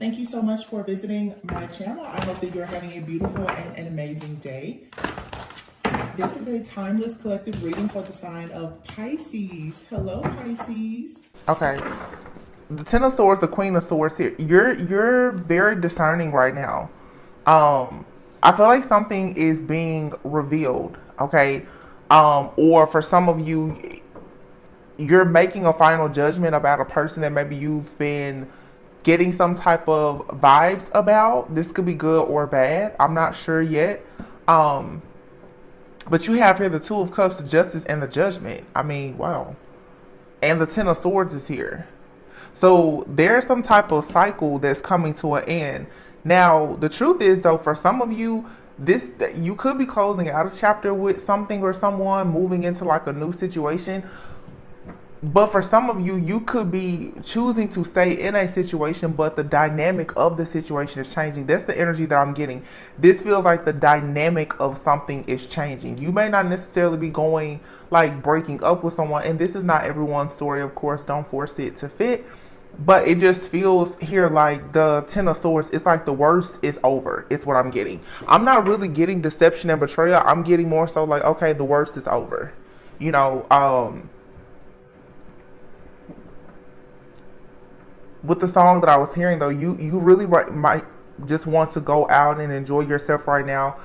Thank you so much for visiting my channel. I hope that you're having a beautiful and an amazing day. This is a timeless collective reading for the sign of Pisces. Hello, Pisces. Okay. The Ten of Swords, the Queen of Swords here. You're very discerning right now. I feel like something is being revealed, okay? Or for some of you, you're making a final judgment about a person that maybe you've been getting some type of vibes about. This could be good or bad. I'm not sure yet. But you have here the Two of Cups, the Justice, and the Judgment. I mean, wow. And the Ten of Swords is here. So there's some type of cycle that's coming to an end. Now, the truth is, though, for some of you, you could be closing out a chapter with something or someone, moving into like a new situation. But for some of you, you could be choosing to stay in a situation, but the dynamic of the situation is changing. That's the energy that I'm getting. This feels like the dynamic of something is changing. You may not necessarily be going like breaking up with someone. And this is not everyone's story, of course. Don't force it to fit. But it just feels here like the Ten of Swords, it's like the worst is over. It's what I'm getting. I'm not really getting deception and betrayal. I'm getting more so like, okay, the worst is over. You know, with the song that I was hearing, though, you really might just want to go out and enjoy yourself right now.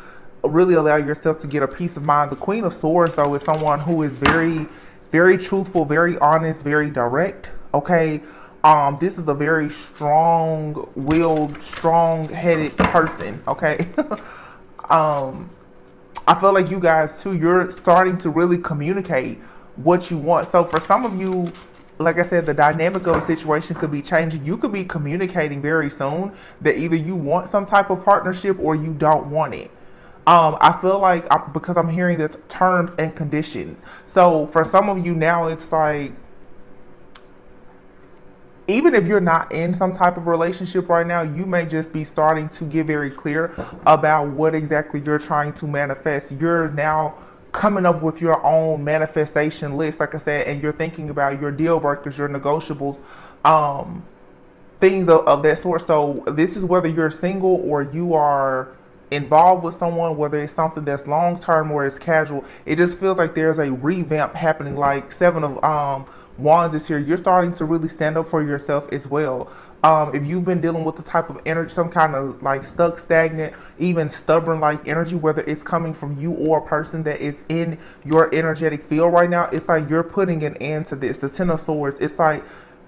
Really allow yourself to get a peace of mind. The Queen of Swords, though, is someone who is very, very truthful, very honest, very direct. Okay. This is a very strong-willed, strong-headed person. Okay. I feel like you guys too, you're starting to really communicate what you want. So for some of you, like I said, the dynamic of a situation could be changing. You could be communicating very soon that either you want some type of partnership or you don't want it. I feel like because I'm hearing the terms and conditions. So for some of you now, it's like, even if you're not in some type of relationship right now, you may just be starting to get very clear about what exactly you're trying to manifest. You're now coming up with your own manifestation list, like I said, and you're thinking about your deal breakers, your negotiables, things of that sort. So this is whether you're single or you are involved with someone, whether it's something that's long term or it's casual. It just feels like there's a revamp happening. Like Seven of Wands is here. You're starting to really stand up for yourself as well. If you've been dealing with the type of energy, some kind of like stuck, stagnant, even stubborn like energy, whether it's coming from you or a person that is in your energetic field right now, it's like you're putting an end to this. The Ten of Swords, it's like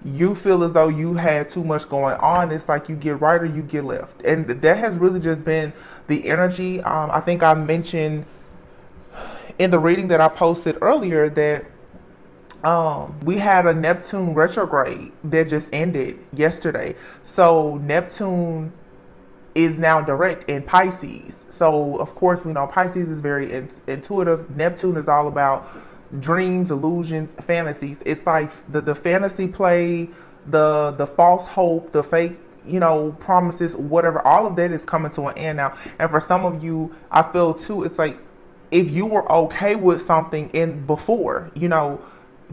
you feel as though you had too much going on. It's like you get right or you get left. And that has really just been the energy. I think I mentioned in the reading that I posted earlier that we had a Neptune retrograde that just ended yesterday. So Neptune is now direct in Pisces. So of course we know Pisces is very intuitive. Neptune is all about dreams, illusions, fantasies. It's like the fantasy play, the false hope, the fake, you know, promises, whatever. All of that is coming to an end now. And for some of you, I feel too, it's like if you were okay with something in before, you know,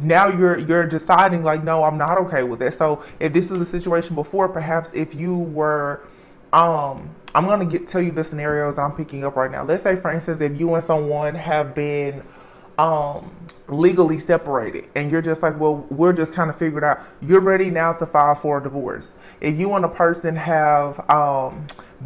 now you're deciding like, no, I'm not okay with it. So if this is a situation before, perhaps if you were, I'm going to tell you the scenarios I'm picking up right now. Let's say, for instance, if you and someone have been legally separated and you're just like, well, we're just kind of figured out, you're ready now to file for a divorce. If you and a person have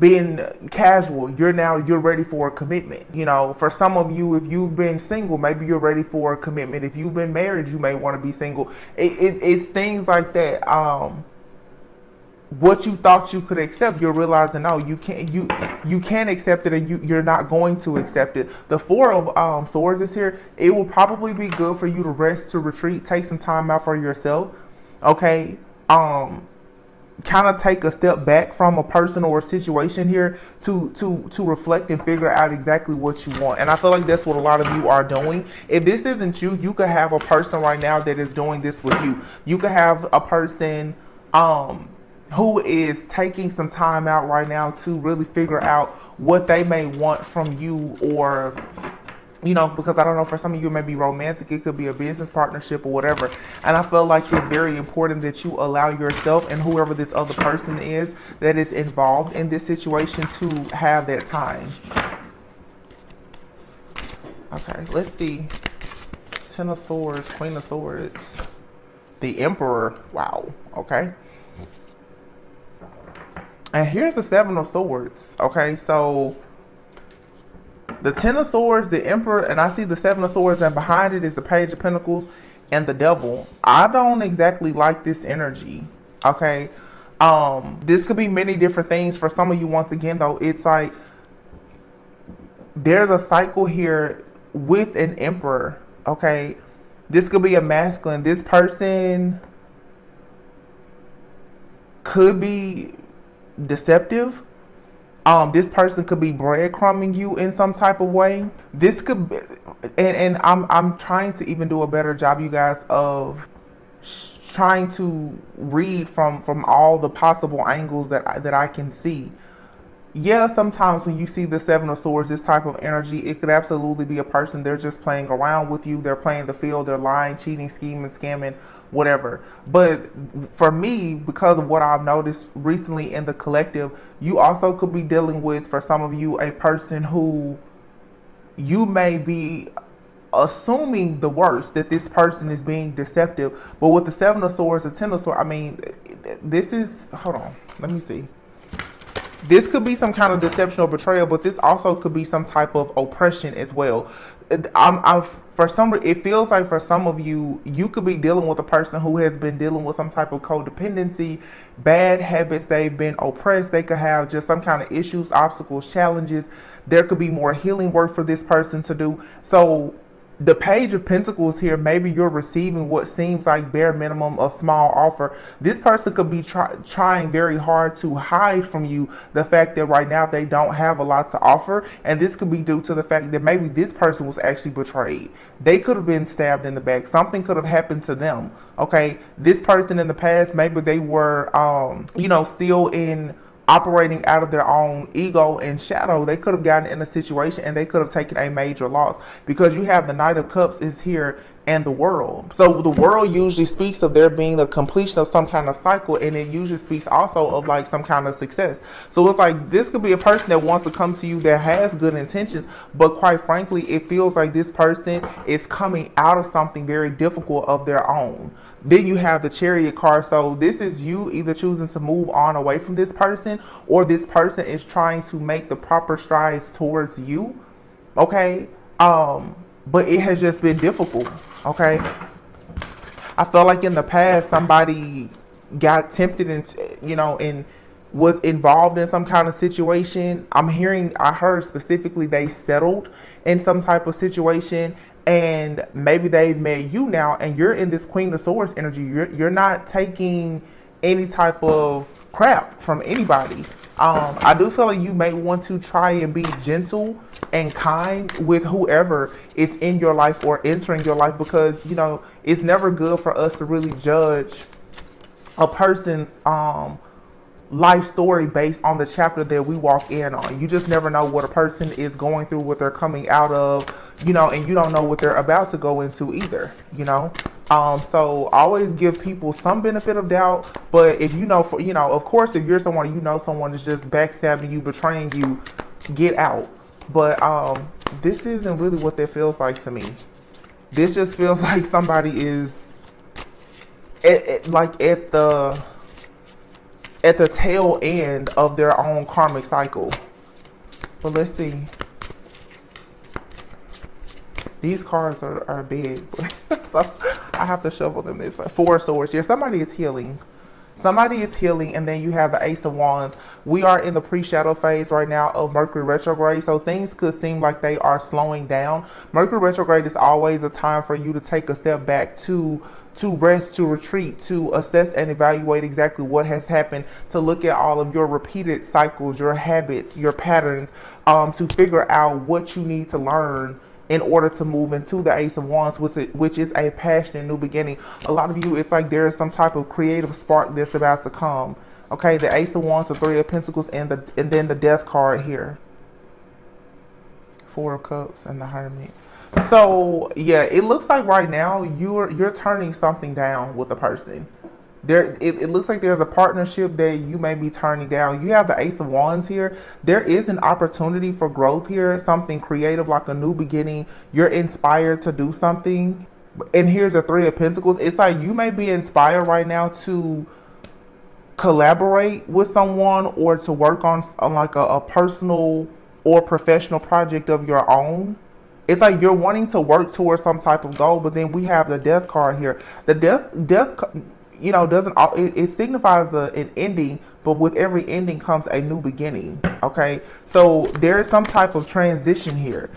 been casual, you're ready for a commitment. You know, for some of you, if you've been single, maybe you're ready for a commitment. If you've been married, you may want to be single. It's things like that. What you thought you could accept, you're realizing, no, you can't accept it, and you're not going to accept it. The Four of Swords is here. It will probably be good for you to rest, to retreat, take some time out for yourself. Okay. Kind of take a step back from a person or a situation here to reflect and figure out exactly what you want. And I feel like that's what a lot of you are doing. If this isn't you, you could have a person right now that is doing this with you. You could have a person who is taking some time out right now to really figure out what they may want from you, or You know, because I don't know, for some of you it may be romantic, it could be a business partnership or whatever. And I feel like it's very important that you allow yourself and whoever this other person is that is involved in this situation to have that time. Okay, let's see. Ten of Swords, Queen of Swords, the Emperor. Wow, okay. And here's the Seven of Swords. Okay, so the Ten of Swords, the Emperor, and I see the Seven of Swords, and behind it is the Page of Pentacles and the Devil. I don't exactly like this energy. Okay, this could be many different things. For some of you, once again, though, it's like there's a cycle here with an Emperor. Okay, this could be a masculine. This person could be deceptive. This person could be breadcrumbing you in some type of way. This could be, and I'm trying to even do a better job, you guys, of trying to read from all the possible angles that I can see. Yeah, sometimes when you see the Seven of Swords, this type of energy, it could absolutely be a person. They're just playing around with you. They're playing the field. They're lying, cheating, scheming, scamming, whatever. But for me, because of what I've noticed recently in the collective, you also could be dealing with, for some of you, a person who you may be assuming the worst, that this person is being deceptive. But with the Seven of Swords, the Ten of Swords, I mean, this is, hold on, let me see. This could be some kind of deception or betrayal, but this also could be some type of oppression as well. It feels like for some of you, you could be dealing with a person who has been dealing with some type of codependency, bad habits. They've been oppressed. They could have just some kind of issues, obstacles, challenges. There could be more healing work for this person to do. So the Page of Pentacles here, maybe you're receiving what seems like bare minimum, a small offer. This person could be trying very hard to hide from you the fact that right now they don't have a lot to offer. And this could be due to the fact that maybe this person was actually betrayed. They could have been stabbed in the back. Something could have happened to them. Okay, this person in the past, maybe they were, you know, still in operating out of their own ego and shadow. They could have gotten in a situation and they could have taken a major loss, because you have the Knight of Cups is here and the World. So the World usually speaks of there being the completion of some kind of cycle, and it usually speaks also of like some kind of success. So it's like this could be a person that wants to come to you that has good intentions, but quite frankly, it feels like this person is coming out of something very difficult of their own. Then you have the Chariot card. So this is you either choosing to move on away from this person, or this person is trying to make the proper strides towards you. Okay. But it has just been difficult. Okay. I felt like in the past, somebody got tempted and, you know, and was involved in some kind of situation. I heard specifically they settled in some type of situation, and maybe they've met you now, and you're in this Queen of Swords energy. You're not taking any type of crap from anybody. I do feel like you may want to try and be gentle and kind with whoever is in your life or entering your life, because, you know, it's never good for us to really judge a person's life story based on the chapter that we walk in on. You just never know what a person is going through, what they're coming out of, you know, and you don't know what they're about to go into either, you know. So always give people some benefit of doubt. But if you know, of course, if you're someone, you know, someone is just backstabbing you, betraying you, get out. But this isn't really what that feels like to me. This just feels like somebody is like at the tail end of their own karmic cycle. But let's see. These cards are big, so I have to shuffle them this way. Four of Swords here. Somebody is healing. Somebody is healing, and then you have the Ace of Wands. We are in the pre-shadow phase right now of Mercury retrograde, so things could seem like they are slowing down. Mercury retrograde is always a time for you to take a step back, to rest, to retreat, to assess and evaluate exactly what has happened, to look at all of your repeated cycles, your habits, your patterns, to figure out what you need to learn in order to move into the Ace of Wands, which is a passionate new beginning. A lot of you, it's like there is some type of creative spark that's about to come. Okay, the Ace of Wands, the Three of Pentacles, and then the Death card here. Four of Cups and the Hermit. So yeah, it looks like right now you're turning something down with the person. It looks like there's a partnership that you may be turning down. You have the Ace of Wands here. There is an opportunity for growth here, something creative like a new beginning. You're inspired to do something. And here's a Three of Pentacles. It's like you may be inspired right now to collaborate with someone or to work on like a personal or professional project of your own. It's like you're wanting to work towards some type of goal, but then we have the Death card here. The death, doesn't it signifies an ending, but with every ending comes a new beginning. Okay, so there is some type of transition here.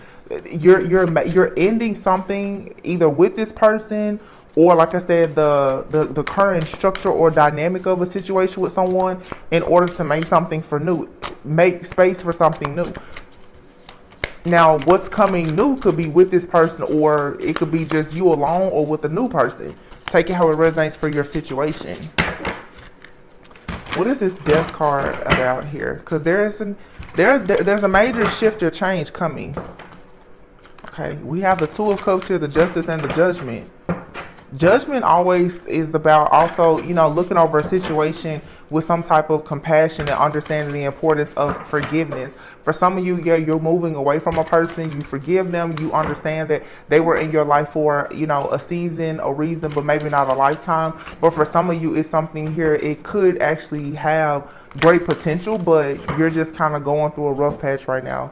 You're ending something either with this person, or like I said, the current structure or dynamic of a situation with someone in order to make something for new, make space for something new. Now, what's coming new could be with this person, or it could be just you alone or with a new person. Take it how it resonates for your situation. What is this Death card about here? Because there's a major shift or change coming. Okay, we have the Two of Cups here, the Justice and the Judgment. Judgment always is about also, looking over a situation with some type of compassion and understanding the importance of forgiveness. For some of you, yeah, you're moving away from a person, you forgive them, you understand that they were in your life for, a season, a reason, but maybe not a lifetime. But for some of you, it's something here, it could actually have great potential, but you're just kind of going through a rough patch right now.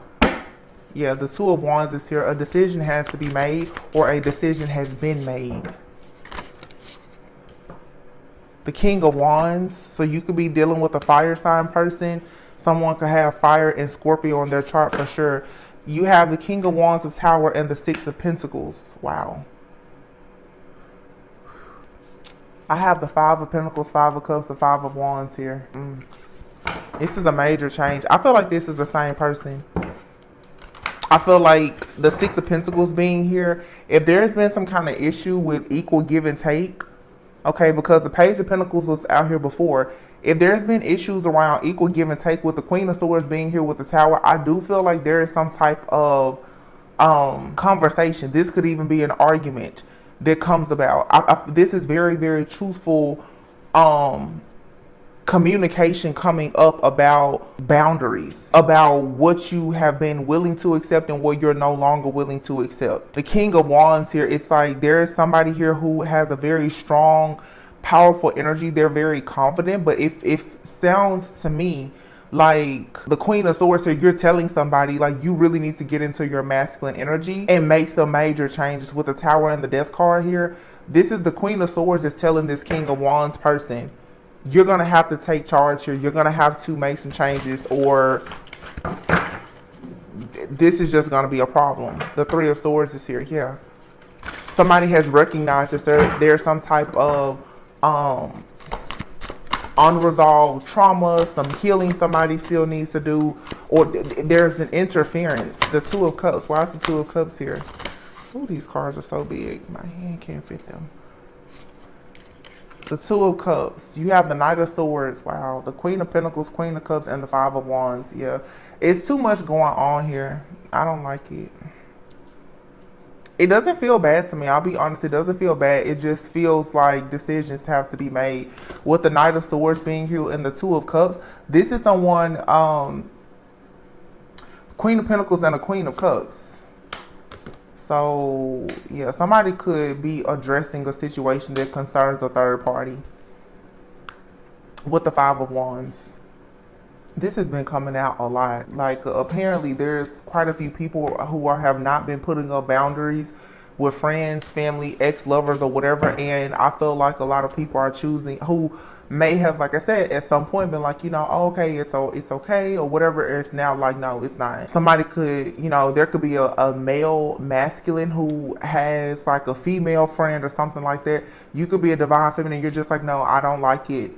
Yeah, the Two of Wands is here. A decision has to be made, or a decision has been made. The King of Wands, so you could be dealing with a fire sign person. Someone could have fire and Scorpio on their chart for sure. You have the King of Wands, the Tower, and the Six of Pentacles. Wow. I have the Five of Pentacles, Five of Cups, the Five of Wands here. This is a major change. I feel like this is the same person. I feel like the Six of Pentacles being here, if there's been some kind of issue with equal give and take, okay, because the Page of Pentacles was out here before. If there's been issues around equal give and take with the Queen of Swords being here with the Tower, I do feel like there is some type of conversation. This could even be an argument that comes about. This is very, very truthful communication coming up about boundaries, about what you have been willing to accept and what you're no longer willing to accept. The King of Wands here, it's like there is somebody here who has a very strong, powerful energy. They're very confident, but if sounds to me like the Queen of Swords here, you're telling somebody like you really need to get into your masculine energy and make some major changes. With the Tower and the Death card here, this is the Queen of Swords is telling this King of Wands person, you're going to have to take charge here. You're going to have to make some changes, or this is just going to be a problem. The Three of Swords is here. Yeah. Somebody has recognized that there's some type of unresolved trauma, some healing somebody still needs to do, or there's an interference. The Two of Cups. Why is the Two of Cups here? Oh, these cards are so big. My hand can't fit them. The Two of Cups. You have the Knight of Swords. Wow. The Queen of Pentacles, Queen of Cups, and the Five of Wands. Yeah. It's too much going on here. I don't like it. It doesn't feel bad to me. I'll be honest. It doesn't feel bad. It just feels like decisions have to be made. With the Knight of Swords being here and the Two of Cups, this is someone, Queen of Pentacles and a Queen of Cups. So, yeah, somebody could be addressing a situation that concerns a third party. With the Five of Wands. This has been coming out a lot. Like, apparently there's quite a few people who have not been putting up boundaries with friends, family, ex-lovers, or whatever. And I feel like a lot of people are choosing who may have, like I said, at some point been like, oh, okay, it's okay, or whatever. It's now like, no, it's not. Somebody could, there could be a male masculine who has like a female friend or something like that. You could be a divine feminine. You're just like, no, I don't like it.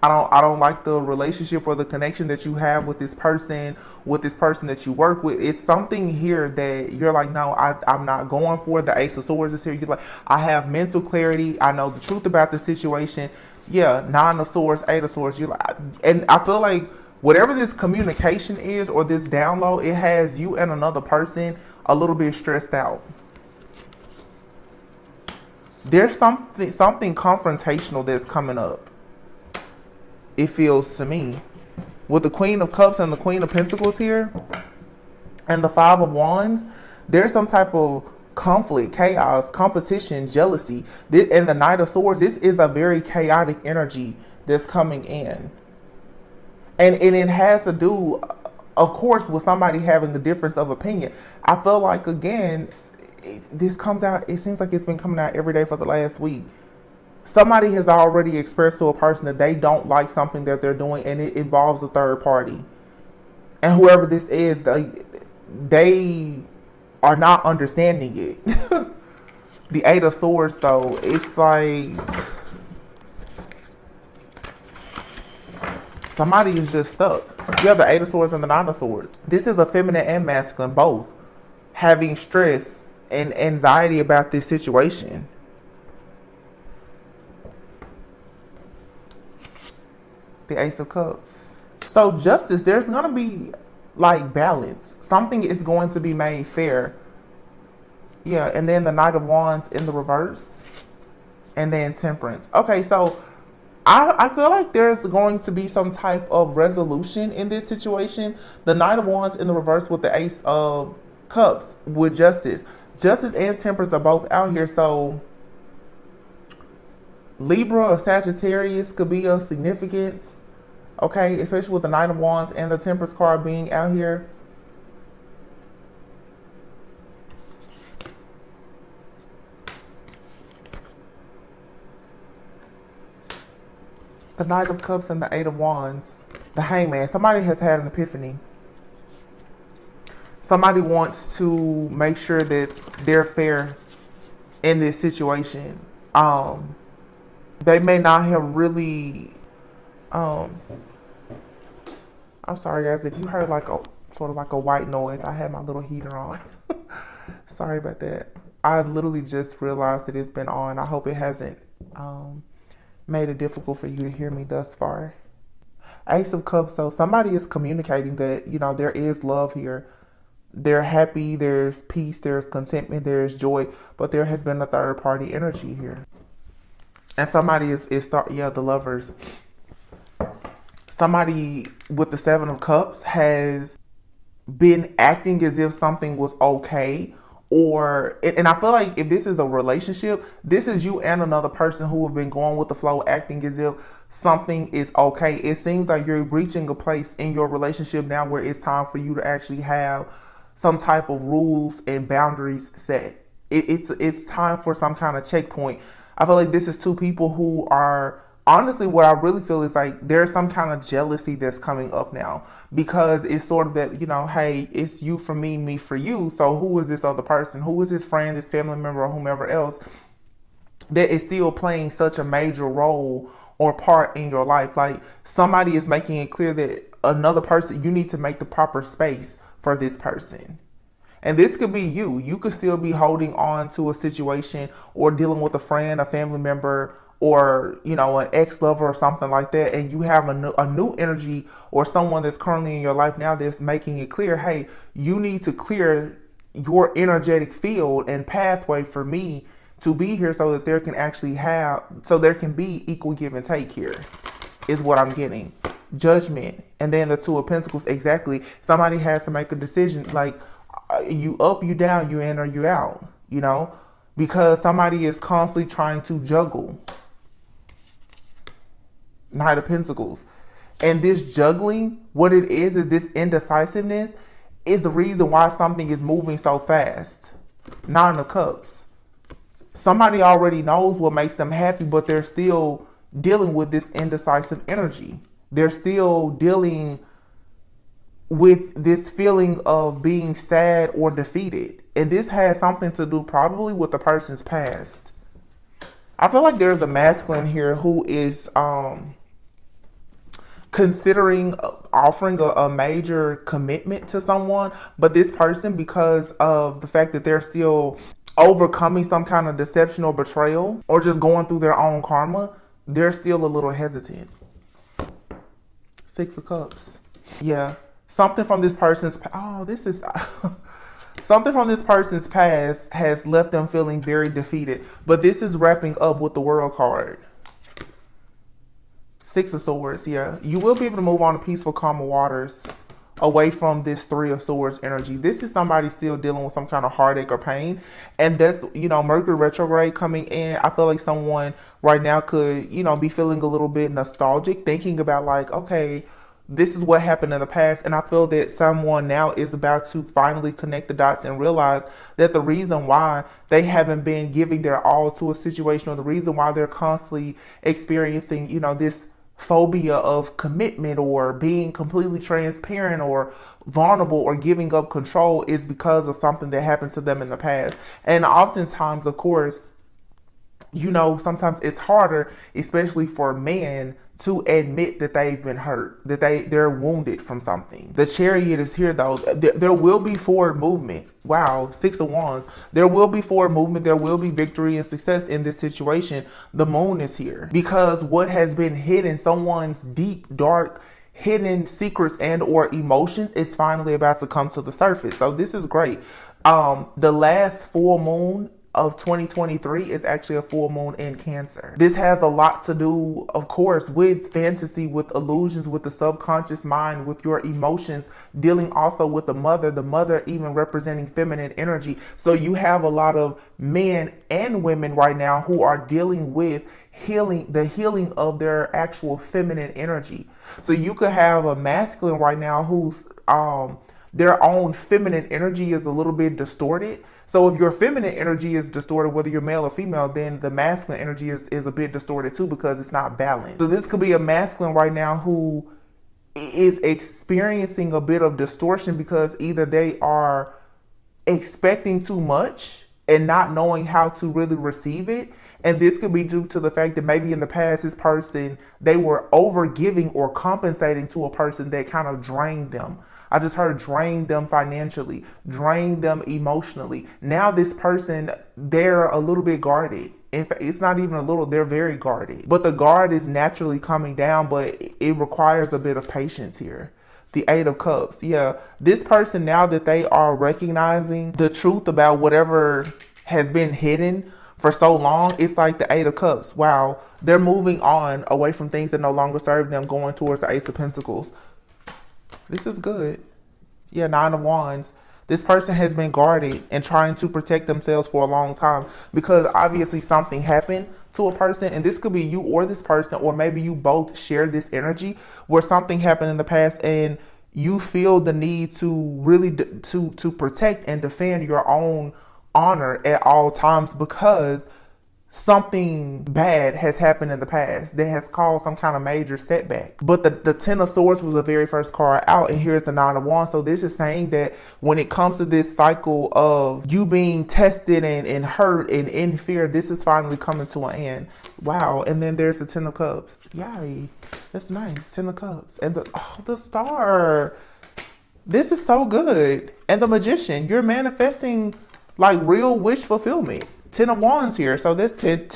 I don't like the relationship or the connection that you have with this person that you work with. It's something here that you're like, no, I'm not going for. The Ace of Swords is here. You're like, I have mental clarity. I know the truth about the situation. Yeah, Nine of Swords, Eight of Swords. You're like, and I feel like Whatever this communication is or this download, it has you and another person a little bit stressed out. There's something confrontational that's coming up. It feels to me. With the Queen of Cups and the Queen of Pentacles here, and the Five of Wands, there's some type of conflict, chaos, competition, jealousy. And the Knight of Swords, this is a very chaotic energy that's coming in. And it has to do, of course, with somebody having a difference of opinion. I feel like, again, this comes out, it seems like it's been coming out every day for the last week. Somebody has already expressed to a person that they don't like something that they're doing, and it involves a third party. And whoever this is, they are not understanding it. The Eight of Swords, though, it's like somebody is just stuck. You have the Eight of Swords and the Nine of Swords. This is a feminine and masculine, both having stress and anxiety about this situation. The Ace of Cups. So justice, there's going to be like balance. Something is going to be made fair. Yeah, and then the Knight of Wands in the reverse. And then Temperance. Okay, so I feel like there's going to be some type of resolution in this situation. The Knight of Wands in the reverse with the Ace of Cups with Justice. Justice and Temperance are both out here, so Libra or Sagittarius could be of significance. Okay, especially with the Knight of Wands and the Temperance card being out here. The Knight of Cups and the Eight of Wands. The Hangman. Somebody has had an epiphany. Somebody wants to make sure that they're fair in this situation. They may not have really... I'm sorry, guys, if you heard like a sort of like a white noise. I had my little heater on. Sorry about that. I literally just realized that it's been on. I hope it hasn't made it difficult for you to hear me thus far. Ace of Cups. So somebody is communicating that, you know, there is love here. They're happy. There's peace. There's contentment. There's joy. But there has been a third party energy here. And somebody is the Lovers. Somebody with the Seven of Cups has been acting as if something was okay. And I feel like if this is a relationship, this is you and another person who have been going with the flow, acting as if something is okay. It seems like you're reaching a place in your relationship now where it's time for you to actually have some type of rules and boundaries set. It's time for some kind of checkpoint. I feel like this is two people who are... Honestly, what I really feel is like there's some kind of jealousy that's coming up now, because it's sort of that, you know, hey, it's you for me, me for you. So who is this other person? Who is this friend, this family member, or whomever else that is still playing such a major role or part in your life? Like somebody is making it clear that another person, you need to make the proper space for this person. And this could be you. You could still be holding on to a situation or dealing with a friend, a family member, or, you know, an ex-lover or something like that, and you have a new energy or someone that's currently in your life now that's making it clear, hey, you need to clear your energetic field and pathway for me to be here so that there can be equal give and take here, is what I'm getting. Judgment. And then the Two of Pentacles, exactly. Somebody has to make a decision, like, you up, you down, you in, or you out, you know, because somebody is constantly trying to juggle. Knight of Pentacles. And this juggling, what it is this indecisiveness is the reason why something is moving so fast. Nine of Cups. Somebody already knows what makes them happy, but they're still dealing with this indecisive energy. They're still dealing with this feeling of being sad or defeated. And this has something to do probably with the person's past. I feel like there's a masculine here who is considering offering a major commitment to someone, but this person, because of the fact that they're still overcoming some kind of deception or betrayal, or just going through their own karma, they're still a little hesitant. Six of Cups. Yeah. Something from this person's, oh, this is, something from this person's past has left them feeling very defeated. But this is wrapping up with the World card. Six of Swords, yeah. You will be able to move on to peaceful, calmer waters away from this Three of Swords energy. This is somebody still dealing with some kind of heartache or pain. And that's, Mercury retrograde coming in. I feel like someone right now could, be feeling a little bit nostalgic, thinking about like, okay, this is what happened in the past. And I feel that someone now is about to finally connect the dots and realize that the reason why they haven't been giving their all to a situation, or the reason why they're constantly experiencing, this phobia of commitment or being completely transparent or vulnerable or giving up control, is because of something that happened to them in the past. And oftentimes, of course, sometimes it's harder, especially for men, to admit that they've been hurt, that they're wounded from something. The Chariot is here though. There will be forward movement. Wow, Six of Wands. There will be forward movement. There will be victory and success in this situation. The Moon is here because what has been hidden, someone's deep, dark, hidden secrets and or emotions, is finally about to come to the surface. So this is great. The last full moon of 2023 is actually a full moon in Cancer. This has a lot to do, of course, with fantasy, with illusions, with the subconscious mind, with your emotions, dealing also with the mother even representing feminine energy. So you have a lot of men and women right now who are dealing with the healing of their actual feminine energy. So you could have a masculine right now who's their own feminine energy is a little bit distorted. So if your feminine energy is distorted, whether you're male or female, then the masculine energy is a bit distorted too, because it's not balanced. So this could be a masculine right now who is experiencing a bit of distortion because either they are expecting too much and not knowing how to really receive it. And this could be due to the fact that maybe in the past, this person, they were over giving or compensating to a person that kind of drained them. I just heard drain them financially, drain them emotionally. Now this person, they're a little bit guarded. In fact, it's not even a little, they're very guarded. But the guard is naturally coming down, but it requires a bit of patience here. The Eight of Cups. Yeah, this person, now that they are recognizing the truth about whatever has been hidden for so long, it's like the Eight of Cups. Wow, they're moving on away from things that no longer serve them, going towards the Ace of Pentacles. This is good. Yeah, Nine of Wands. This person has been guarded and trying to protect themselves for a long time because obviously something happened to a person, and this could be you or this person, or maybe you both share this energy where something happened in the past and you feel the need to really to protect and defend your own honor at all times because something bad has happened in the past that has caused some kind of major setback. But the Ten of Swords was the very first card out, and here's the Nine of Wands. So this is saying that when it comes to this cycle of you being tested and hurt and in fear, this is finally coming to an end. Wow. And then there's the Ten of Cups. Yay. That's nice. Ten of Cups. And the Star. This is so good. And the Magician. You're manifesting like real wish fulfillment. Ten of Wands here, so that's 10.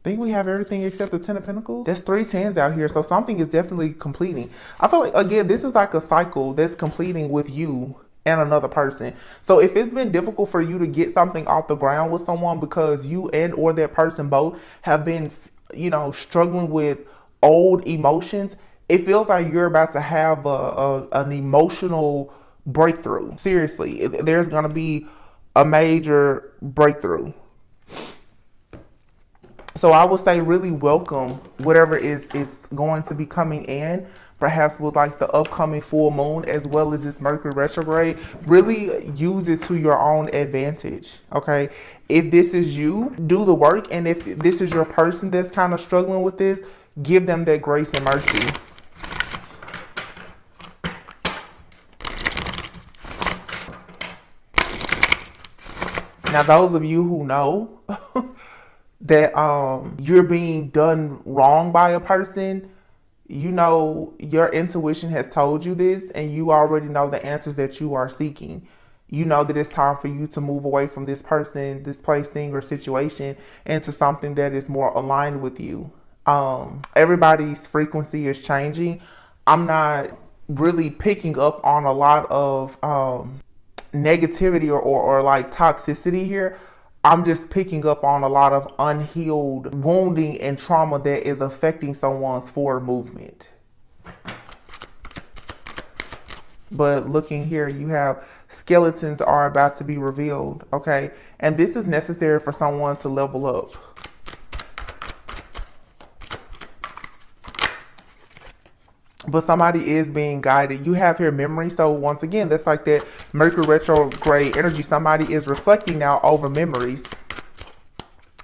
Think we have everything except the Ten of Pentacles? There's 3 tens out here, so something is definitely completing. I feel like, again, this is like a cycle that's completing with you and another person. So if it's been difficult for you to get something off the ground with someone because you and or that person both have been, struggling with old emotions, it feels like you're about to have an emotional breakthrough. Seriously, there's going to be a major breakthrough. So I would say really welcome whatever is going to be coming in, perhaps with like the upcoming full moon as well as this Mercury retrograde. Really use it to your own advantage, okay? If this is you, do the work. And if this is your person that's kind of struggling with this, give them that grace and mercy. Now, those of you who know that you're being done wrong by a person, your intuition has told you this, and you already know the answers that you are seeking. You know that it's time for you to move away from this person, this place, thing, or situation into something that is more aligned with you. Everybody's frequency is changing. I'm not really picking up on a lot of negativity or like toxicity here. I'm just picking up on a lot of unhealed wounding and trauma that is affecting someone's forward movement. But looking here, you have skeletons are about to be revealed, okay? And this is necessary for someone to level up. But somebody is being guided. You have here memory. So once again, that's like that Mercury retrograde energy. Somebody is reflecting now over memories.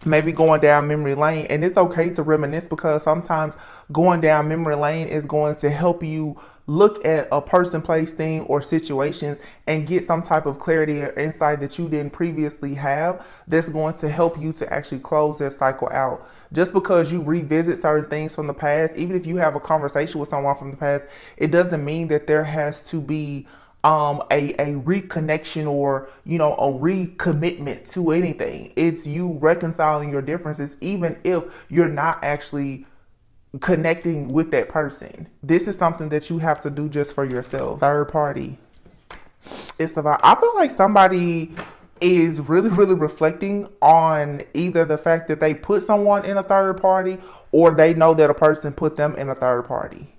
Maybe going down memory lane. And it's okay to reminisce, because sometimes going down memory lane is going to help you look at a person, place, thing, or situations and get some type of clarity or insight that you didn't previously have, that's going to help you to actually close that cycle out. Just because you revisit certain things from the past, even if you have a conversation with someone from the past, it doesn't mean that there has to be a reconnection or, you know, a recommitment to anything. It's you reconciling your differences, even if you're not actually connecting with that person. This is something that you have to do just for yourself. Third party. It's about, I feel like somebody is really reflecting on either the fact that they put someone in a third party, or they know that a person put them in a third party.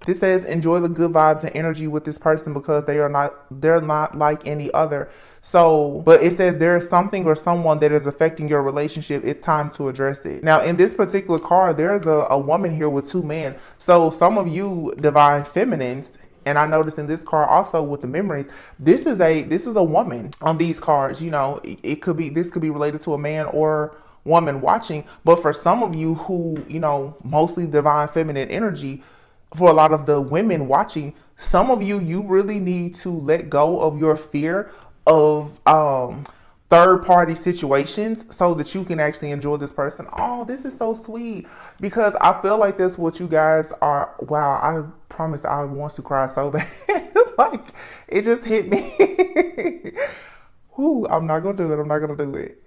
This says enjoy the good vibes and energy with this person, because they're not like any other. So, but it says there is something or someone that is affecting your relationship. It's time to address it. Now, in this particular card, there's a woman here with two men. So some of you divine feminines, and I noticed in this card also with the memories, this is a woman on these cards. You know, this could be related to a man or woman watching. But for some of you who, you know, mostly divine feminine energy, for a lot of the women watching, some of you really need to let go of your fear of third party situations, so that you can actually enjoy this person. Oh, this is so sweet, because I feel like that's what you guys are. Wow, I promise I want to cry so bad. Like, it just hit me. Whew, I'm not gonna do it. I'm not gonna do it.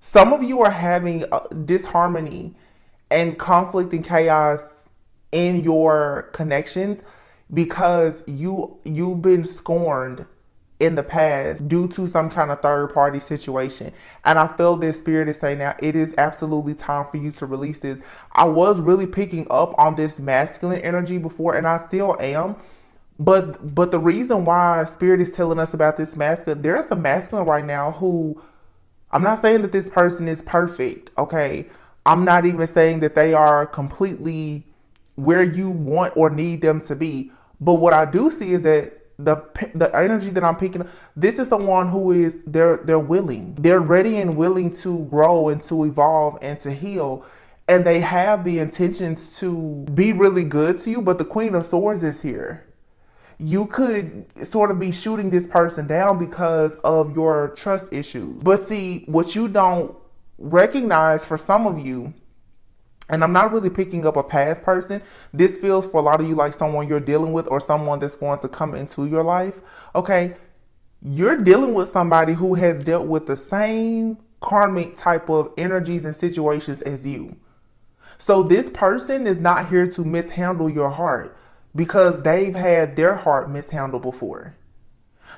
Some of you are having disharmony and conflict and chaos in your connections, because you've been scorned in the past due to some kind of third party situation. And I feel this spirit is saying now it is absolutely time for you to release this. I was really picking up on this masculine energy before, and I still am. But the reason why spirit is telling us about this masculine, there's a masculine right now who, I'm not saying that this person is perfect, okay? I'm not even saying that they are completely where you want or need them to be. But what I do see is that the energy that I'm picking up, this is someone who is, they're willing, they're ready and willing to grow and to evolve and to heal, and they have the intentions to be really good to you. But the Queen of Swords is here. You could sort of be shooting this person down because of your trust issues. But see, what you don't recognize for some of you, and I'm not really picking up a past person, this feels for a lot of you like someone you're dealing with, or someone that's going to come into your life. Okay, you're dealing with somebody who has dealt with the same karmic type of energies and situations as you. So this person is not here to mishandle your heart, because they've had their heart mishandled before.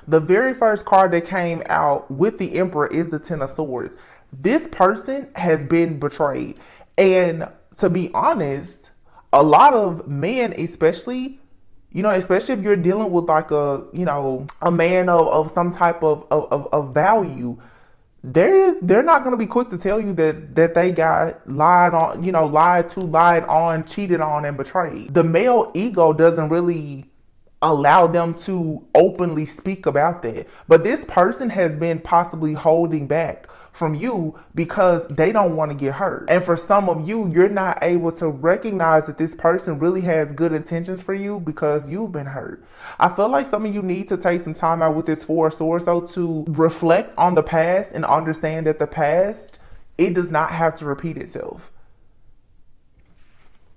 The very first card that came out with the Emperor is the Ten of Swords. This person has been betrayed. And to be honest, a lot of men, especially, you know, especially if you're dealing with like a man of some type of value, they're not going to be quick to tell you that they got lied on, cheated on, and betrayed. The male ego doesn't really allow them to openly speak about that. But this person has been possibly holding back from you because they don't want to get hurt. And for some of you, you're not able to recognize that this person really has good intentions for you because you've been hurt. I feel like some of you need to take some time out with this Four of Swords though, to reflect on the past and understand that the past, it does not have to repeat itself.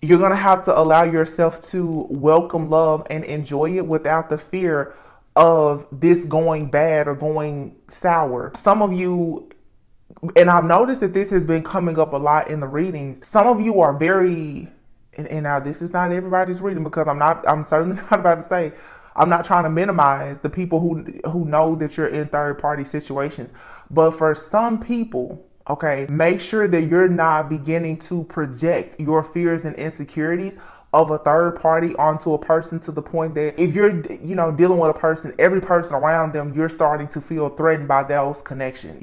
You're going to have to allow yourself to welcome love and enjoy it without the fear of this going bad or going sour. Some of you, And I've noticed that this has been coming up a lot in the readings. Some of you are very, and now this is not everybody's reading, because I'm certainly not about to say, I'm not trying to minimize the people who know that you're in third party situations. But for some people, okay, make sure that you're not beginning to project your fears and insecurities of a third party onto a person, to the point that if you're, dealing with a person, every person around them, you're starting to feel threatened by those connections.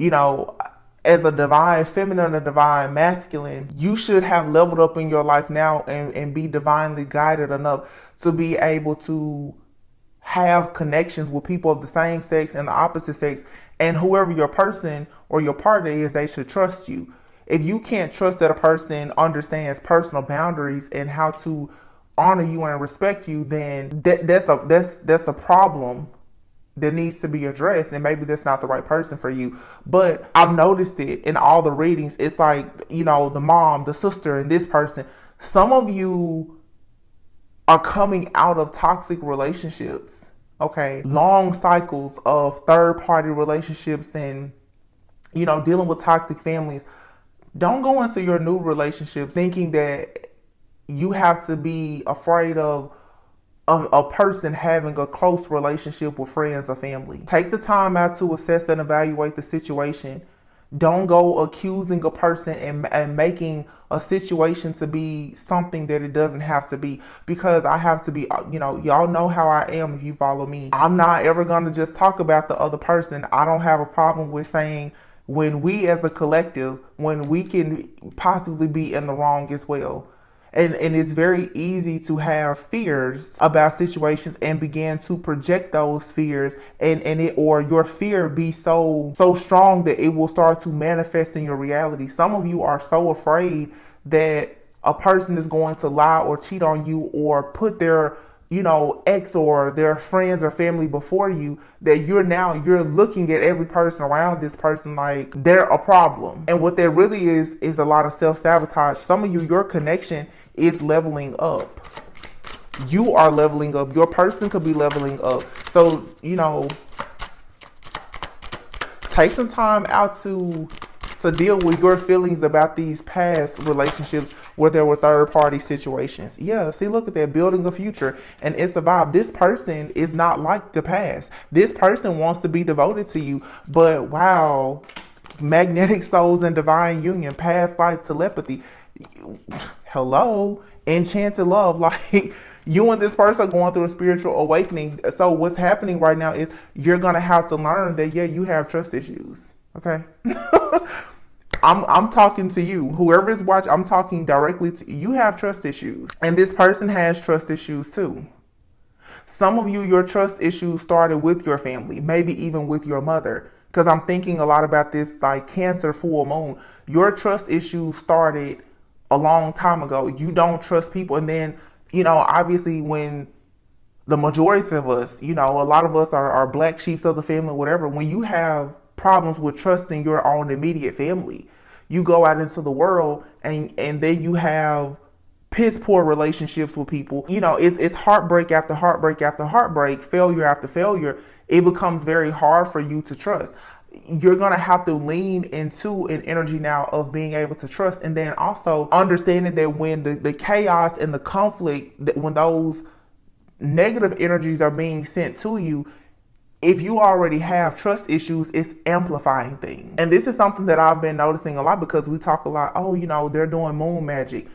As a divine feminine and a divine masculine, you should have leveled up in your life now, and be divinely guided enough to be able to have connections with people of the same sex and the opposite sex, and whoever your person or your partner is, they should trust you. If you can't trust that a person understands personal boundaries and how to honor you and respect you, then that's a problem that needs to be addressed, and maybe that's not the right person for you. But I've noticed it in all the readings. It's like, the mom, the sister, and this person. Some of you are coming out of toxic relationships, okay? Long cycles of third party relationships, and, dealing with toxic families. Don't go into your new relationship thinking that you have to be afraid of a person having a close relationship with friends or family. Take the time out to assess and evaluate the situation. Don't go accusing a person and making a situation to be something that it doesn't have to be. Because I have to be, y'all know how I am if you follow me. I'm not ever going to just talk about the other person. I don't have a problem with saying when we as a collective, when we can possibly be in the wrong as well. And it's very easy to have fears about situations and begin to project those fears, or your fear be so strong that it will start to manifest in your reality. Some of you are so afraid that a person is going to lie or cheat on you, or put their ex or their friends or family before you, that you're looking at every person around this person like they're a problem. And what there really is a lot of self-sabotage. Some of you, your connection is leveling up. You are leveling up. Your person could be leveling up. So, take some time out to deal with your feelings about these past relationships where there were third party situations. Yeah, see, look at that, building a future. And it's a vibe. This person is not like the past. This person wants to be devoted to you. But wow, magnetic souls and divine union, past life telepathy. Hello, enchanted love. Like, you and this person are going through a spiritual awakening. So what's happening right now is you're going to have to learn that, yeah, you have trust issues. Okay. I'm talking to you. Whoever is watching, I'm talking directly to you. You have trust issues. And this person has trust issues too. Some of you, your trust issues started with your family, maybe even with your mother. Because I'm thinking a lot about this, like Cancer full moon. Your trust issues started a long time ago. You don't trust people. And then, obviously when the majority of us, a lot of us are black sheeps of the family, whatever. When you have problems with trusting your own immediate family, you go out into the world and then you have piss poor relationships with people. It's heartbreak after heartbreak after heartbreak, failure after failure. It becomes very hard for you to trust. You're going to have to lean into an energy now of being able to trust. And then also understanding that when the chaos and the conflict, that when those negative energies are being sent to you, if you already have trust issues, it's amplifying things. And this is something that I've been noticing a lot, because we talk a lot, they're doing moon magic.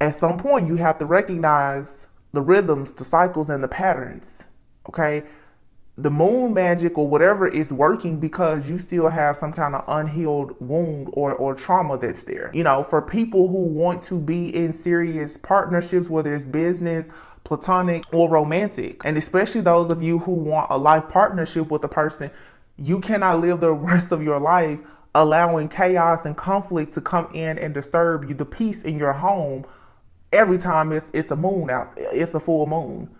At some point, you have to recognize the rhythms, the cycles, and the patterns. Okay? The moon magic or whatever is working because you still have some kind of unhealed wound or trauma that's there. For people who want to be in serious partnerships, whether it's business, platonic, or romantic, and especially those of you who want a life partnership with a person, you cannot live the rest of your life allowing chaos and conflict to come in and disturb you, the peace in your home, every time it's a moon out, it's a full moon.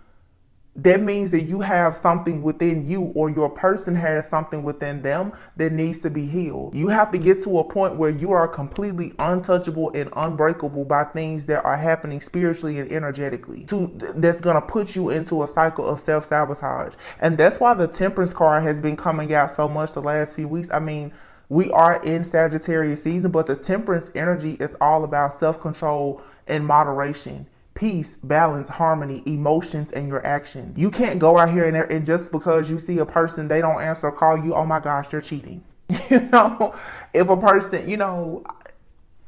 That means that you have something within you, or your person has something within them that needs to be healed. You have to get to a point where you are completely untouchable and unbreakable by things that are happening spiritually and energetically. That's going to put you into a cycle of self-sabotage. And that's why the Temperance card has been coming out so much the last few weeks. I mean, We are in Sagittarius season, but the temperance energy is all about self-control and moderation, peace, balance, harmony, emotions, and your action. You can't go out here and just because you see a person, they don't answer a call, you, oh my gosh, they're cheating. If a person,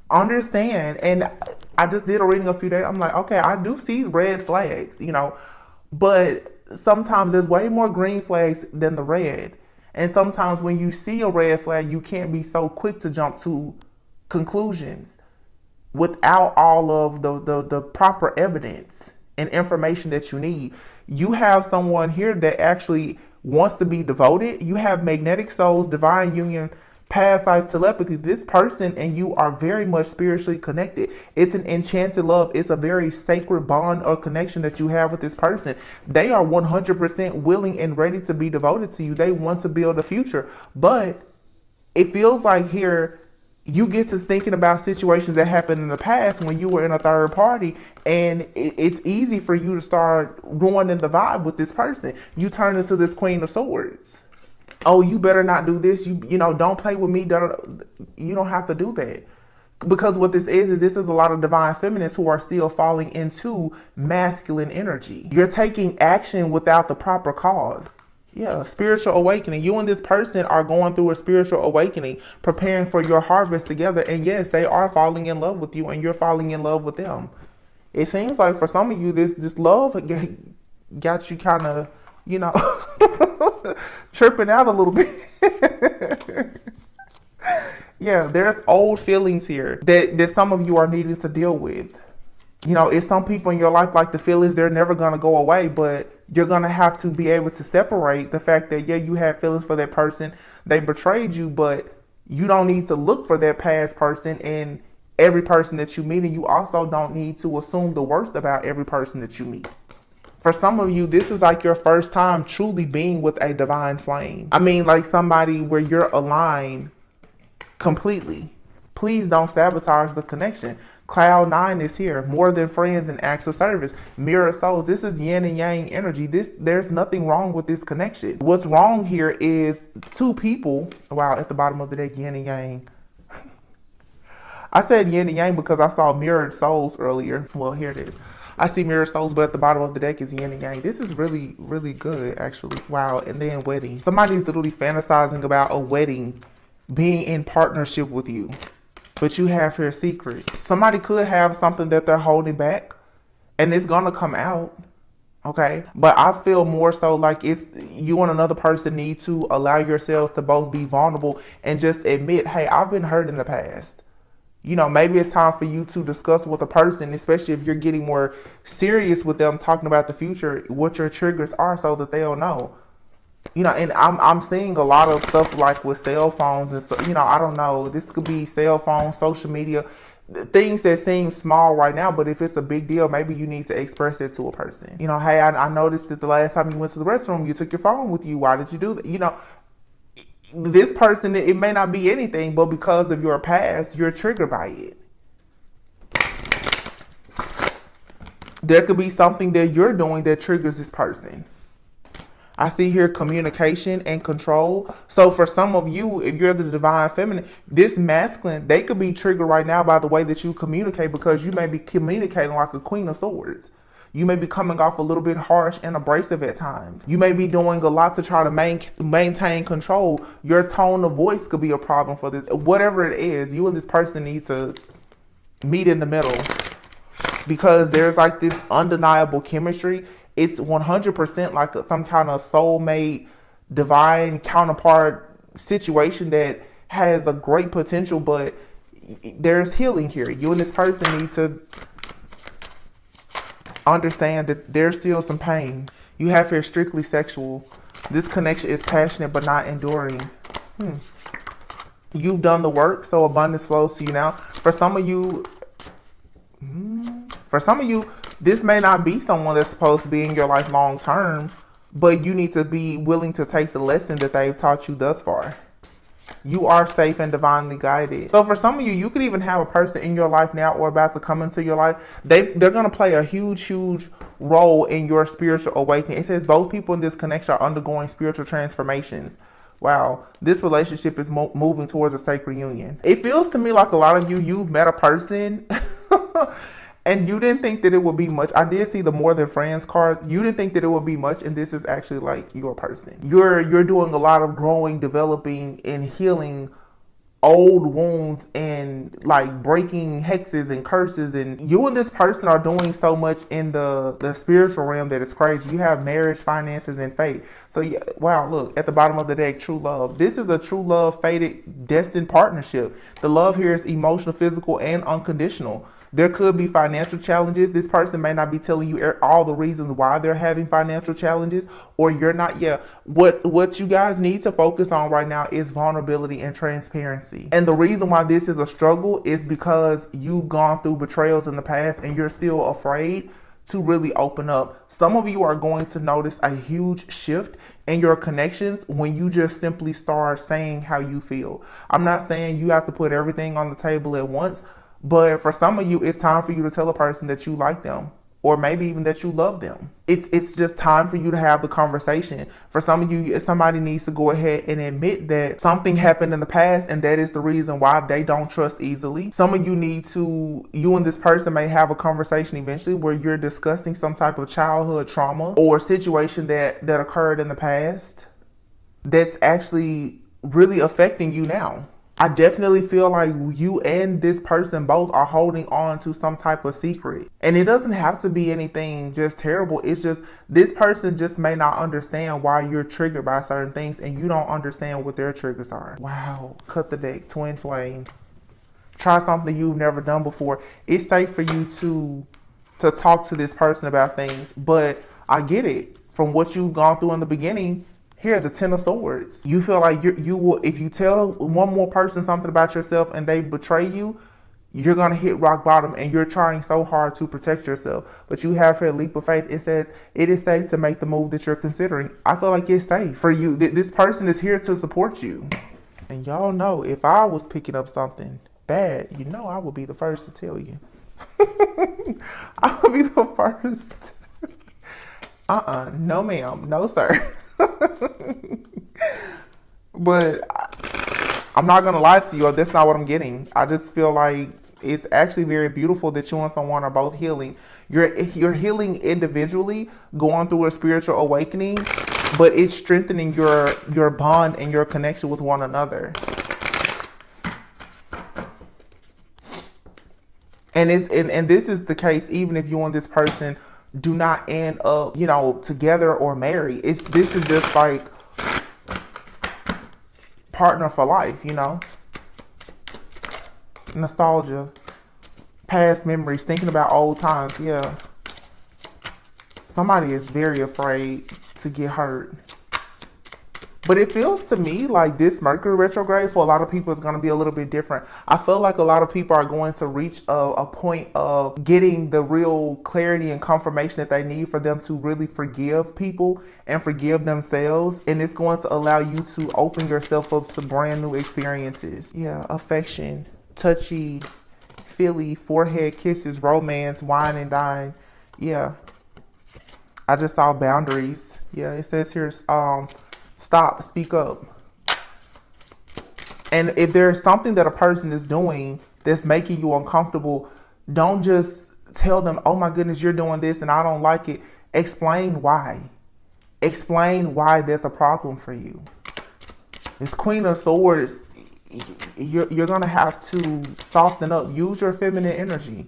understand. And I just did a reading a few days. I'm like, okay, I do see red flags, but sometimes there's way more green flags than the red. And sometimes when you see a red flag, you can't be so quick to jump to conclusions without all of the proper evidence and information that you need. You have someone here that actually wants to be devoted. You have magnetic souls, divine union, past life telepathy. This person and you are very much spiritually connected. It's an enchanted love. It's a very sacred bond or connection that you have with this person. They are 100% willing and ready to be devoted to you. They want to build a future, but it feels like here you get to thinking about situations that happened in the past when you were in a third party, and it's easy for you to start ruining the vibe with this person. You turn into this Queen of Swords. Oh, you better not do this. You know, don't play with me. You don't have to do that. Because what this is a lot of divine feminists who are still falling into masculine energy. You're taking action without the proper cause. Yeah, spiritual awakening. You and this person are going through a spiritual awakening, preparing for your harvest together. And yes, they are falling in love with you and you're falling in love with them. It seems like for some of you, this love got you kind of, tripping out a little bit. Yeah, there's old feelings here that some of you are needing to deal with. It's some people in your life, like the feelings, they're never going to go away, but you're going to have to be able to separate the fact that, yeah, you have feelings for that person. They betrayed you, but you don't need to look for that past person in every person that you meet. And you also don't need to assume the worst about every person that you meet. For some of you, this is like your first time truly being with a divine flame. I mean, like somebody where you're aligned completely. Please don't sabotage the connection. Cloud 9 is here. More than friends and acts of service. Mirror souls. This is yin and yang energy. There's nothing wrong with this connection. What's wrong here is two people. Wow, at the bottom of the deck, yin and yang. I said yin and yang because I saw mirrored souls earlier. Well, here it is. I see mirror souls, but at the bottom of the deck is yin and yang. This is really, really good, actually. Wow. And then wedding. Somebody's literally fantasizing about a wedding, being in partnership with you. But you have here secrets. Somebody could have something that they're holding back, and it's going to come out. Okay. But I feel more so like it's you and another person need to allow yourselves to both be vulnerable and just admit, hey, I've been hurt in the past. Maybe it's time for you to discuss with a person, especially if you're getting more serious with them, talking about the future, what your triggers are so that they'll know. And I'm seeing a lot of stuff like with cell phones and stuff. I don't know. This could be cell phones, social media, things that seem small right now. But if it's a big deal, maybe you need to express it to a person. Hey, I noticed that the last time you went to the restroom, you took your phone with you. Why did you do that? This person, it may not be anything, but because of your past, you're triggered by it. There could be something that you're doing that triggers this person. I see here communication and control. So for some of you, if you're the divine feminine, this masculine, they could be triggered right now by the way that you communicate, because you may be communicating like a Queen of Swords. You may be coming off a little bit harsh and abrasive at times. You may be doing a lot to try to maintain control. Your tone of voice could be a problem for this. Whatever it is, you and this person need to meet in the middle, because there's like this undeniable chemistry. It's 100% like some kind of soulmate, divine counterpart situation that has a great potential, but there's healing here. You and this person need to understand that there's still some pain. You have here strictly sexual. This connection is passionate but not enduring. You've done the work, so abundance flows to you now. For some of you, this may not be someone that's supposed to be in your life long term, but you need to be willing to take the lesson that they've taught you thus far. You are safe and divinely guided. So for some of you, you could even have a person in your life now or about to come into your life. They're going to play a huge role in your spiritual awakening. It says both people in this connection are undergoing spiritual transformations. Wow, this relationship is moving towards a sacred union. It feels to me like a lot of you've met a person and you didn't think that it would be much. I did see the more than friends card. You didn't think that it would be much, and this is actually like your person. You're doing a lot of growing, developing, and healing old wounds and like breaking hexes and curses, and you and this person are doing so much in the spiritual realm that it's crazy. You have marriage, finances, and fate. So yeah, wow, look at the bottom of the deck, true love. This is a true love, fated, destined partnership. The love here is emotional, physical, and unconditional. There could be financial challenges. This person may not be telling you all the reasons why they're having financial challenges, or you're not. Yeah, what you guys need to focus on right now is vulnerability and transparency. And the reason why this is a struggle is because you've gone through betrayals in the past and you're still afraid to really open up. Some of you are going to notice a huge shift in your connections when you just simply start saying how you feel. I'm not saying you have to put everything on the table at once, but for some of you, it's time for you to tell a person that you like them, or maybe even that you love them. It's just time for you to have the conversation. For some of you, somebody needs to go ahead and admit that something happened in the past, and that is the reason why they don't trust easily. Some of you you and this person may have a conversation eventually where you're discussing some type of childhood trauma or situation that occurred in the past that's actually really affecting you now. I definitely feel like you and this person both are holding on to some type of secret. And it doesn't have to be anything just terrible. It's just this person just may not understand why you're triggered by certain things, and you don't understand what their triggers are. Wow. Cut the deck. Twin flame. Try something you've never done before. It's safe for you to talk to this person about things, but I get it. From what you've gone through in the beginning, here, the Ten of Swords. You feel like you will, if you tell one more person something about yourself and they betray you, you're going to hit rock bottom, and you're trying so hard to protect yourself. But you have here a leap of faith. It says it is safe to make the move that you're considering. I feel like it's safe for you. This person is here to support you. And y'all know, if I was picking up something bad, you know I would be the first to tell you. I would be the first. No ma'am, no sir. But I'm not gonna lie to you, that's not what I'm getting. I just feel like it's actually very beautiful that you and someone are both healing. You're healing individually, going through a spiritual awakening, but it's strengthening your bond and your connection with one another. And this is the case even if you and this person do not end up, together or married. This is just like partner for life, Nostalgia, past memories, thinking about old times. Yeah. Somebody is very afraid to get hurt. But it feels to me like this Mercury retrograde for a lot of people is going to be a little bit different. I feel like a lot of people are going to reach a point of getting the real clarity and confirmation that they need for them to really forgive people and forgive themselves. And it's going to allow you to open yourself up to brand new experiences. Yeah, affection, touchy, feely, forehead kisses, romance, wine and dine. Yeah. I just saw boundaries. Yeah, it says here, stop, speak up. And if there's something that a person is doing that's making you uncomfortable, don't just tell them, oh my goodness, you're doing this and I don't like it. Explain why. Explain why there's a problem for you. This Queen of Swords, you're going to have to soften up. Use your feminine energy.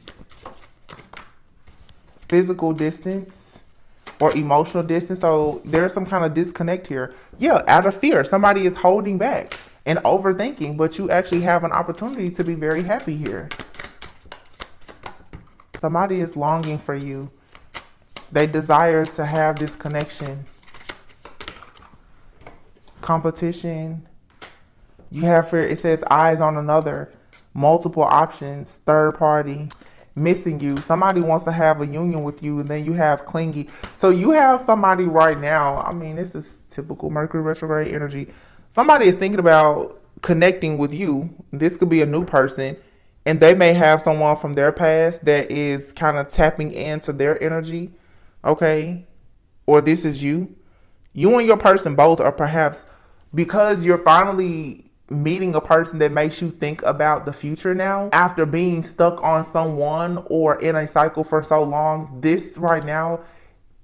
Physical distance or emotional distance. So there's some kind of disconnect here. Yeah, out of fear. Somebody is holding back and overthinking, but you actually have an opportunity to be very happy here. Somebody is longing for you. They desire to have this connection. Competition. You have here, it says eyes on another. Multiple options. Third party. Missing you. Somebody wants to have a union with you, and then you have clingy. So you have somebody right now. I mean, this is typical Mercury retrograde energy. Somebody is thinking about connecting with you. This could be a new person, and they may have someone from their past that is kind of tapping into their energy. Okay. Or this is you. You and your person both are perhaps because you're finally meeting a person that makes you think about the future now after being stuck on someone or in a cycle for so long. This right now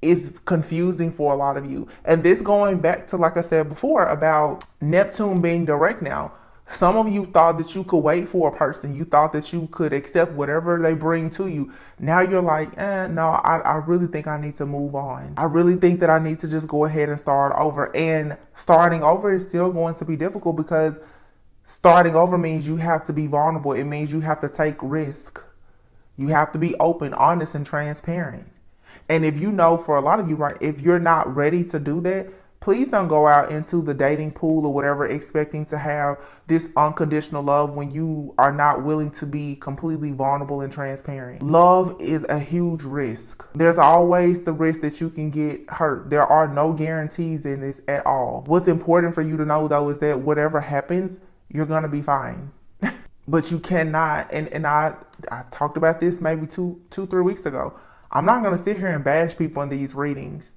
is confusing for a lot of you. And this going back to, like I said before, about Neptune being direct now. Some of you thought that you could wait for a person. You thought that you could accept whatever they bring to you. Now you're like, no, I really think I need to move on. I really think that I need to just go ahead and start over. And starting over is still going to be difficult, because starting over means you have to be vulnerable. It means you have to take risk. You have to be open, honest, and transparent. And if you know, for a lot of you, right, if you're not ready to do that, please don't go out into the dating pool or whatever expecting to have this unconditional love when you are not willing to be completely vulnerable and transparent. Love is a huge risk. There's always the risk that you can get hurt. There are no guarantees in this at all. What's important for you to know, though, is that whatever happens, you're going to be fine. But you cannot, and I talked about this maybe 2-3 weeks ago. I'm not going to sit here and bash people in these readings.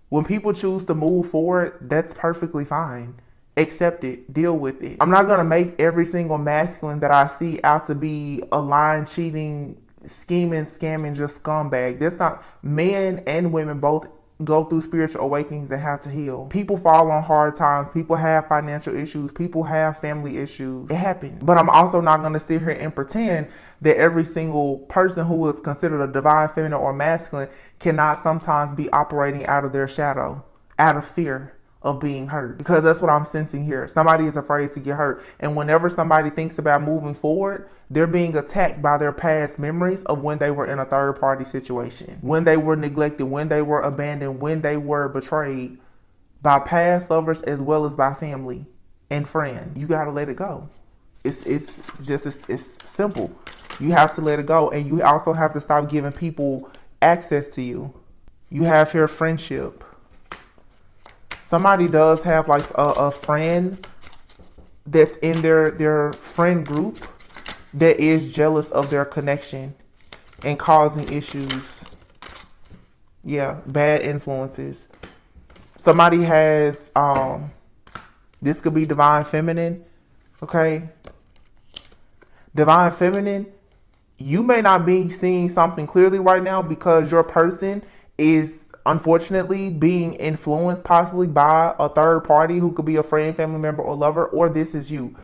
When people choose to move forward, that's perfectly fine. Accept it. Deal with it. I'm not going to make every single masculine that I see out to be a lying, cheating, scheming, scamming, just scumbag. That's not. Men and women both go through spiritual awakenings and have to heal. People fall on hard times. People have financial issues. People have family issues. It happens. But I'm also not going to sit here and pretend that every single person who is considered a divine feminine or masculine cannot sometimes be operating out of their shadow, out of fear of being hurt. Because that's what I'm sensing here. Somebody is afraid to get hurt. And whenever somebody thinks about moving forward, they're being attacked by their past memories of when they were in a third party situation, when they were neglected, when they were abandoned, when they were betrayed by past lovers as well as by family and friends. You got to let it go. It's simple. You have to let it go. And you also have to stop giving people access to you. You have here friendship. Somebody does have like a friend that's in their friend group that is jealous of their connection and causing issues. Yeah, bad influences. Somebody has, this could be divine feminine, okay? Divine feminine, you may not be seeing something clearly right now because your person is unfortunately being influenced possibly by a third party who could be a friend, family member, or lover, or this is you.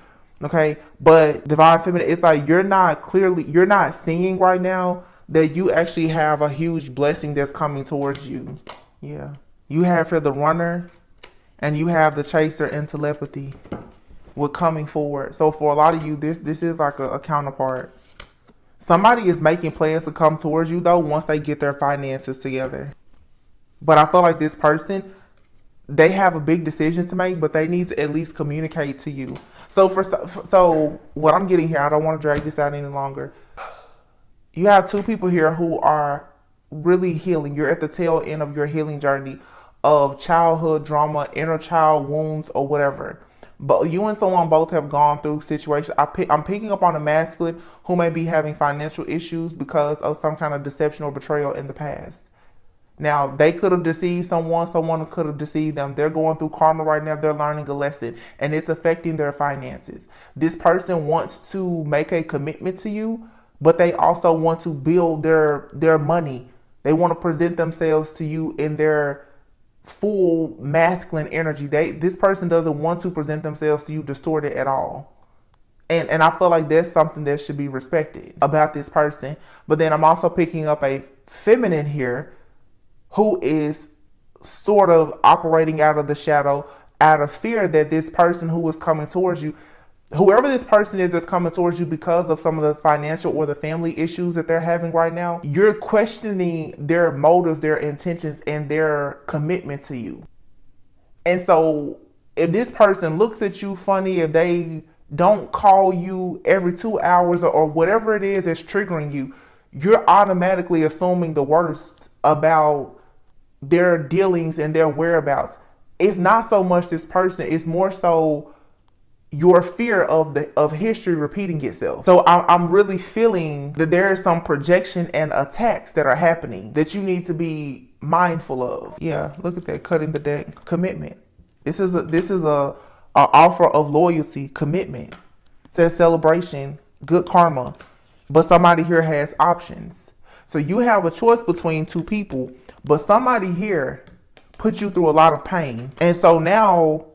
Okay, but divine feminine, it's like you're not seeing right now that you actually have a huge blessing that's coming towards you. Yeah, you have for the runner and you have the chaser and telepathy with coming forward. So for a lot of you, this is like a counterpart. Somebody is making plans to come towards you though once they get their finances together. But I feel like this person, they have a big decision to make, but they need to at least communicate to you. So what I'm getting here, I don't want to drag this out any longer. You have two people here who are really healing. You're at the tail end of your healing journey of childhood drama, inner child wounds, or whatever. But you and someone both have gone through situations. I'm picking up on a masculine who may be having financial issues because of some kind of deception or betrayal in the past. Now, they could have deceived someone could have deceived them. They're going through karma right now. They're learning a lesson, and it's affecting their finances. This person wants to make a commitment to you, but they also want to build their money. They want to present themselves to you in their full masculine energy. This person doesn't want to present themselves to you distorted at all. And I feel like there's something that should be respected about this person. But then I'm also picking up a feminine here who is sort of operating out of the shadow, out of fear that this person who is coming towards you, whoever this person is that's coming towards you because of some of the financial or the family issues that they're having right now, you're questioning their motives, their intentions, and their commitment to you. And so if this person looks at you funny, if they don't call you every 2 hours or whatever it is that's triggering you, you're automatically assuming the worst about their dealings and their whereabouts. It's not so much this person, it's more so your fear of history repeating itself. So I'm really feeling that there is some projection and attacks that are happening that you need to be mindful of. Yeah, look at that, cutting the deck. Commitment. This is a an offer of loyalty, commitment, says celebration, good karma. But somebody here has options. So you have a choice between two people, but somebody here put you through a lot of pain. And so now,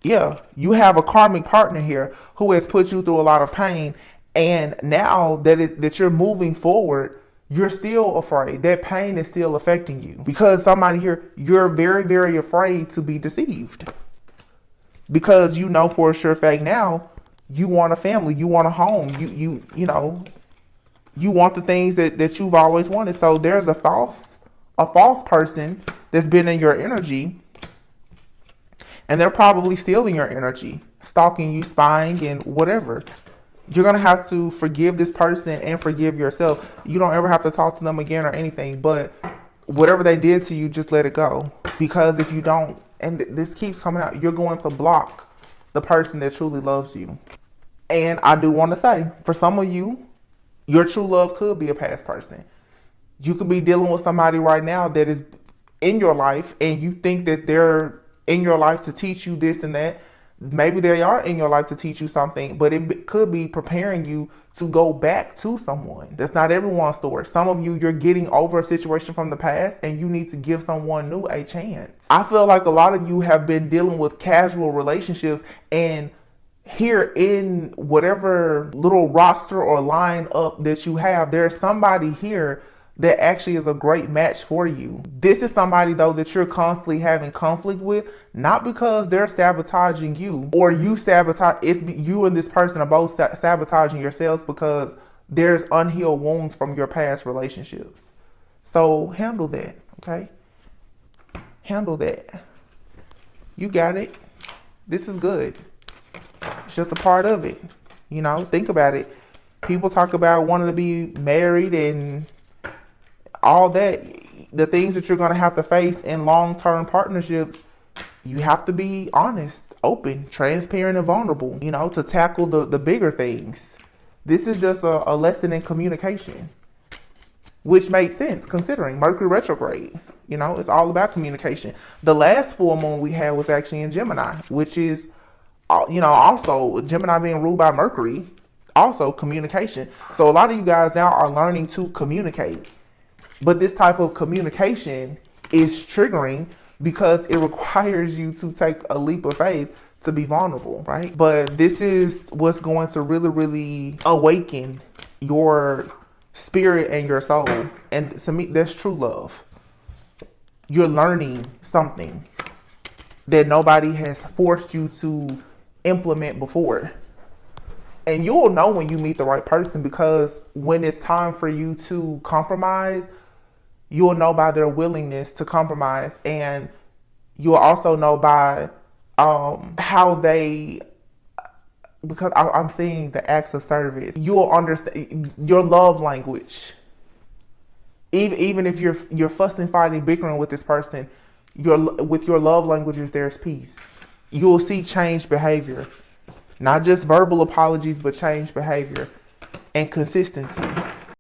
yeah, you have a karmic partner here who has put you through a lot of pain. And now that you're moving forward, you're still afraid. That pain is still affecting you because somebody here, you're very, very afraid to be deceived. Because you know for a sure fact now, you want a family, you want a home, you know, you want the things that you've always wanted. So there's a false person that's been in your energy, and they're probably stealing your energy, stalking you, spying, and whatever. You're going to have to forgive this person and forgive yourself. You don't ever have to talk to them again or anything, but whatever they did to you, just let it go. Because if you don't, and this keeps coming out, you're going to block the person that truly loves you. And I do want to say, for some of you, your true love could be a past person. You could be dealing with somebody right now that is in your life, and you think that they're in your life to teach you this and that. Maybe they are in your life to teach you something, but it could be preparing you to go back to someone. That's not everyone's story. Some of you, you're getting over a situation from the past and you need to give someone new a chance. I feel like a lot of you have been dealing with casual relationships, and here in whatever little roster or line up that you have, there's somebody here that actually is a great match for you. This is somebody though that you're constantly having conflict with, not because they're sabotaging you or you sabotage. It's you and this person are both sabotaging yourselves because there's unhealed wounds from your past relationships. So handle that, okay? Handle that. You got it. This is good. It's just a part of it. You know, think about it. People talk about wanting to be married and all that, the things that you're going to have to face in long-term partnerships. You have to be honest, open, transparent, and vulnerable, you know, to tackle the bigger things. This is just a lesson in communication, which makes sense considering Mercury retrograde. You know, it's all about communication. The last full moon we had was actually in Gemini, which is, you know, also Gemini being ruled by Mercury, also communication. So a lot of you guys now are learning to communicate. But this type of communication is triggering because it requires you to take a leap of faith to be vulnerable, right? But this is what's going to really, really awaken your spirit and your soul. And to me, that's true love. You're learning something that nobody has forced you to implement before. And you'll know when you meet the right person, because when it's time for you to compromise, you'll know by their willingness to compromise, and you'll also know by how they, because I'm seeing the acts of service. You'll understand your love language. Even if you're fussing, fighting, bickering with this person, with your love languages, there's peace. You'll see changed behavior, not just verbal apologies, but changed behavior and consistency.